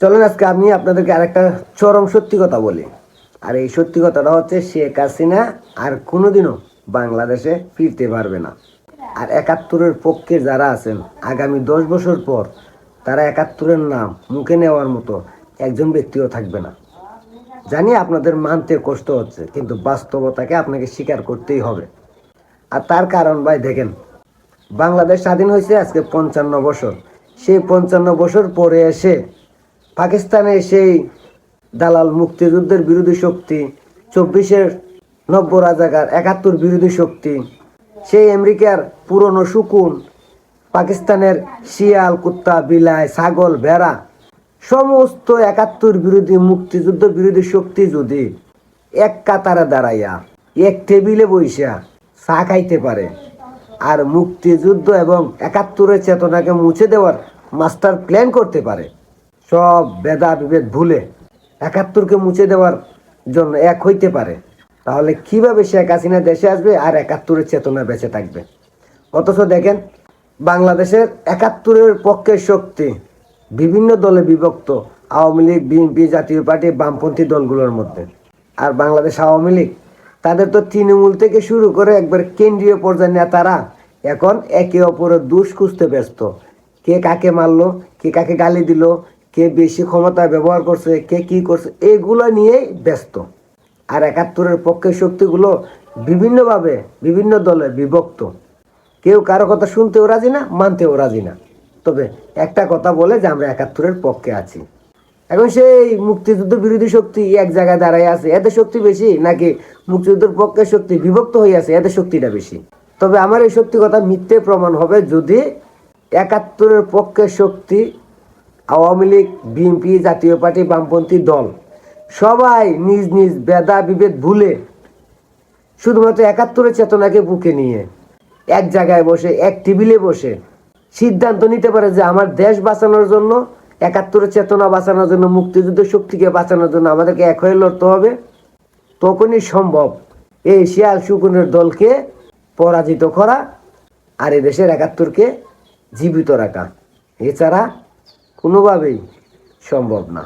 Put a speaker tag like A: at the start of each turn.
A: চলেন আজকে আমি আপনাদেরকে আরেকটা চরম সত্যি কথা বলি। আর এই সত্যি কথাটা হচ্ছে শেখ হাসিনা আর কোনোদিনও বাংলাদেশে ফিরতে পারবে না। আর ৭১-এর পক্ষে যারা আছেন আগামী ১০ বছর পর তারা ৭১-এর নাম মুখে নেওয়ার মতো একজন ব্যক্তিও থাকবে না। জানি আপনাদের মানতে কষ্ট হচ্ছে, কিন্তু বাস্তবতাকে আপনাকে স্বীকার করতেই হবে। আর তার কারণ ভাই দেখেন, বাংলাদেশ স্বাধীন হয়েছে আজকে ৫৫ বছর। সেই ৫৫ বছর পরে এসে পাকিস্তানে সেই দালাল মুক্তিযুদ্ধের বিরোধী শক্তি, ২৪-এর নব্য রাজাকার, ৭১ বিরোধী শক্তি, সেই আমেরিকার পুরনো শকুন, পাকিস্তানের শিয়াল, কুত্তা, বিলাই, ছাগল, ভেড়া, সমস্ত ৭১ বিরোধী মুক্তিযুদ্ধ বিরোধী শক্তি যদি এক কাতারে দাঁড়াইয়া এক টেবিলে বইসা চা খাইতে পারে আর মুক্তিযুদ্ধ এবং ৭১-এর চেতনাকে মুছে দেওয়ার মাস্টার প্ল্যান করতে পারে, সব ভেদা বিভেদ ভুলে ৭১-কে মুছে দেওয়ার জন্য এক হইতে পারে, তাহলে কিভাবে শেখ হাসিনা দেশে আসবে আর ৭১-এর চেতনা বেঁচে থাকবে? অথচ দেখেন, বাংলাদেশের ৭১-এর পক্ষের শক্তি বিভিন্ন দলে বিভক্ত, আওয়ামী লীগ, বিএনপি, জাতীয় পার্টি, বামপন্থী দলগুলোর মধ্যে। আর বাংলাদেশ আওয়ামী লীগ, তাদের তো তৃণমূল থেকে শুরু করে একবার কেন্দ্রীয় পর্যায়ের নেতারা এখন একে অপরের দোষ খুঁজতে ব্যস্ত। কে কাকে মারলো, কে কাকে গালি দিল, কে বেশি ক্ষমতা ব্যবহার করছে, কে কি করছে, এগুলো নিয়েই ব্যস্ত। আর ৭১-এর পক্ষের শক্তিগুলো বিভিন্নভাবে বিভিন্ন দলে বিভক্ত। কেউ কারো কথা শুনতেও রাজি না, মানতেও রাজি না, তবে একটা কথা বলে যে আমরা ৭১-এর পক্ষে আছি। এখন সেই মুক্তিযুদ্ধ বিরোধী শক্তি এক জায়গায় দাঁড়ায় আছে, এদের শক্তি বেশি নাকি মুক্তিযুদ্ধের পক্ষের শক্তি বিভক্ত হয়ে আছে এদের শক্তিটা বেশি? তবে আমার এই সত্যি কথা মিথ্যে প্রমাণ হবে যদি ৭১-এর পক্ষের শক্তি আওয়ামী লীগ, বিএনপি, জাতীয় পার্টি, বামপন্থী দল সবাই নিজ নিজ ভেদা বিভেদ ভুলে শুধুমাত্র ৭১-এর চেতনাকে বুকে নিয়ে এক জায়গায় বসে এক টেবিলে বসে সিদ্ধান্ত নিতে পারে যে আমার দেশ বাঁচানোর জন্য, ৭১-এর চেতনা বাঁচানোর জন্য, মুক্তিযুদ্ধের শক্তিকে বাঁচানোর জন্য আমাদেরকে এক হয়ে লড়তে হবে, তখনই সম্ভব এই শিয়াল শকুনের দলকে পরাজিত করা আর এই দেশের ৭১-কে জীবিত রাখা। এছাড়া কোনোভাবেই সম্ভব না।